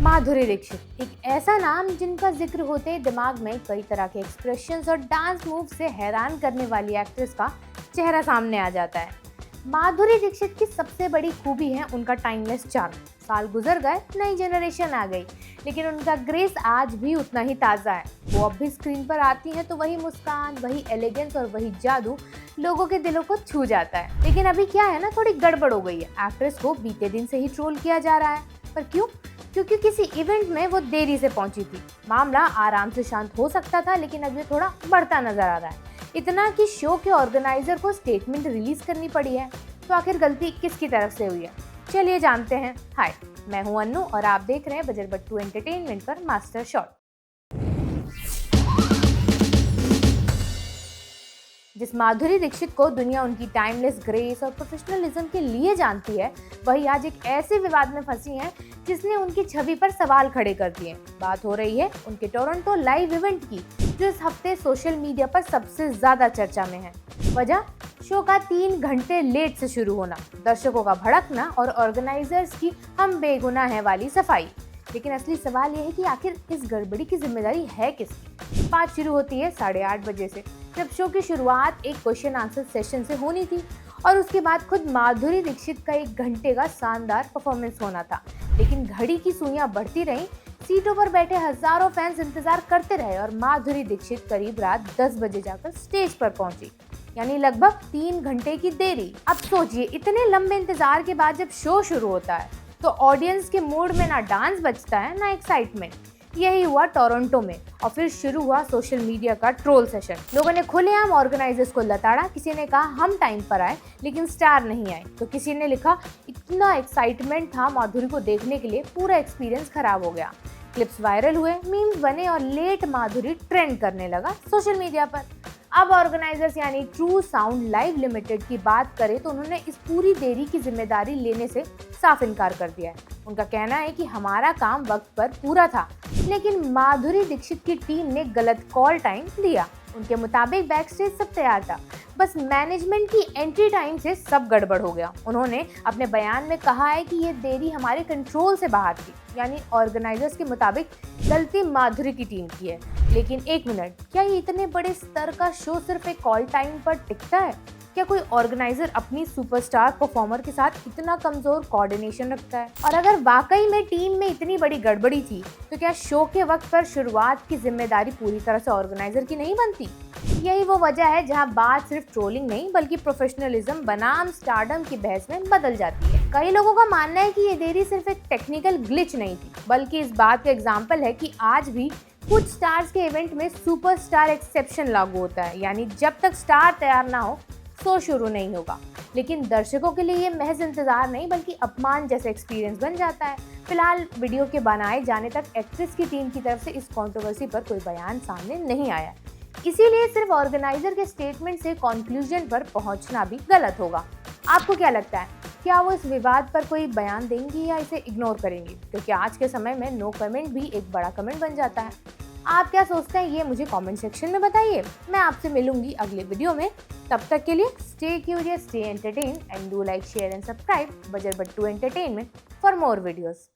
माधुरी दीक्षित एक ऐसा नाम जिनका जिक्र होते ही दिमाग में कई तरह के एक्सप्रेशंस और डांस मूव से हैरान करने वाली एक्ट्रेस का चेहरा सामने आ जाता है। माधुरी दीक्षित की सबसे बड़ी खूबी है उनका टाइमलेस चार्म। साल गुजर गए, नई जनरेशन आ गई, लेकिन उनका ग्रेस आज भी उतना ही ताज़ा है। वो अब भी स्क्रीन पर आती हैं तो वही मुस्कान, वही एलिगेंस और वही जादू लोगों के दिलों को छू जाता है। लेकिन अभी क्या है ना, थोड़ी गड़बड़ हो गई है। एक्ट्रेस को बीते दिन से ही ट्रोल किया जा रहा है, पर क्यों? क्योंकि किसी इवेंट में वो देरी से पहुंची थी। मामला आराम से शांत हो सकता था, लेकिन अब ये थोड़ा बढ़ता नजर आ रहा है। इतना कि शो के ऑर्गेनाइजर को स्टेटमेंट रिलीज करनी पड़ी है। तो आखिर गलती किसकी तरफ से हुई है, चलिए जानते हैं। हाय, मैं हूं अन्नू और आप देख रहे हैं बजर बट्टू एंटरटेनमेंट पर मास्टर शॉट। जिस माधुरी दीक्षित को दुनिया उनकी टाइमलेस ग्रेस और प्रोफेशनलिज्म के लिए जानती है, वही आज एक ऐसे विवाद में फंसी हैं जिसने उनकी छवि पर सवाल खड़े कर दिए। बात हो रही है उनके टोरंटो लाइव इवेंट की, जो इस हफ्ते सोशल मीडिया पर सबसे ज्यादा चर्चा में है। वजह शो का 3 घंटे लेट से शुरू होना, दर्शकों का भड़कना और ऑर्गेनाइजर्स की हम बेगुनाह हैं वाली सफाई। लेकिन असली सवाल यह है कि आखिर इस गड़बड़ी की जिम्मेदारी है किसकी? बात शुरू होती है 8:30 बजे से, जब शो की शुरुआत एक क्वेश्चन आंसर सेशन से होनी थी और उसके बाद खुद माधुरी दीक्षित का 1 घंटे का शानदार परफॉर्मेंस होना था। लेकिन घड़ी की सुइयां बढ़ती रहीं, सीटों पर बैठे हजारों फैंस इंतजार करते रहे और माधुरी दीक्षित करीब रात 10 बजे जाकर स्टेज पर पहुंची, यानी लगभग 3 घंटे की देरी। अब सोचिए, इतने लंबे इंतजार के बाद जब शो शुरू होता है तो ऑडियंस के मूड में ना डांस बचता है ना एक्साइटमेंट। यही हुआ टोरंटो में, और फिर शुरू हुआ सोशल मीडिया का ट्रोल सेशन। लोगों ने खुलेआम ऑर्गेनाइजर्स को लताड़ा। किसी ने कहा हम टाइम पर आए लेकिन स्टार नहीं आए, तो किसी ने लिखा इतना एक्साइटमेंट था माधुरी को देखने के लिए, पूरा एक्सपीरियंस खराब हो गया। क्लिप्स वायरल हुए, मीम्स बने और लेट माधुरी ट्रेंड करने लगा सोशल मीडिया पर। अब ऑर्गेनाइजर्स यानी ट्रू साउंड लाइव लिमिटेड की बात करें तो उन्होंने इस पूरी देरी की जिम्मेदारी लेने से साफ इनकार कर दिया है। उनका कहना है कि हमारा काम वक्त पर पूरा था, लेकिन माधुरी दीक्षित की टीम ने गलत कॉल टाइम दिया। उनके मुताबिक बैक स्टेज सब तैयार था, बस मैनेजमेंट की एंट्री टाइम से सब गड़बड़ हो गया। उन्होंने अपने बयान में कहा है कि ये देरी हमारे कंट्रोल से बाहर थी, यानी ऑर्गेनाइजर्स के मुताबिक गलती माधुरी की टीम की है। लेकिन एक मिनट, क्या ये इतने बड़े स्तर का शो सिर्फ एक कॉल टाइम पर टिकता है? क्या कोई ऑर्गेनाइजर अपनी सुपरस्टार परफॉर्मर के साथ इतना कमजोर कोऑर्डिनेशन रखता है? और अगर वाकई में टीम में इतनी बड़ी गड़बड़ी थी, तो क्या शो के वक्त पर शुरुआत की जिम्मेदारी पूरी तरह से ऑर्गेनाइजर की नहीं बनती? यही वो वजह है जहां बात सिर्फ ट्रोलिंग नहीं बल्कि प्रोफेशनलिज्म बनाम स्टारडम की बहस में बदल जाती है। कई लोगों का मानना है कि ये देरी सिर्फ एक टेक्निकल ग्लिच नहीं थी, बल्कि इस बात का एग्जाम्पल है कि आज भी कुछ स्टार्स के इवेंट में सुपरस्टार एक्सेप्शन लागू होता है, यानी जब तक स्टार तैयार ना हो शो शुरू नहीं होगा। लेकिन दर्शकों के लिए ये महज इंतजार नहीं बल्कि अपमान जैसा एक्सपीरियंस बन जाता है। फिलहाल वीडियो के बनाए जाने तक एक्ट्रेस की टीम की तरफ से इस कंट्रोवर्सी पर कोई बयान सामने नहीं आया, इसीलिए सिर्फ ऑर्गेनाइजर के स्टेटमेंट से कंक्लूजन पर पहुंचना भी गलत होगा। आपको क्या लगता है, क्या वो इस विवाद पर कोई बयान देंगी या इसे इग्नोर करेंगी? क्योंकि आज के समय में नो कमेंट भी एक बड़ा कमेंट बन जाता है। आप क्या सोचते हैं, ये मुझे कमेंट सेक्शन में बताइए। मैं आपसे मिलूंगी अगले वीडियो में। तब तक के लिए stay curious, stay entertain and do like, share and subscribe बजर बट्टू एंटरटेनमेंट फॉर मोर वीडियोस।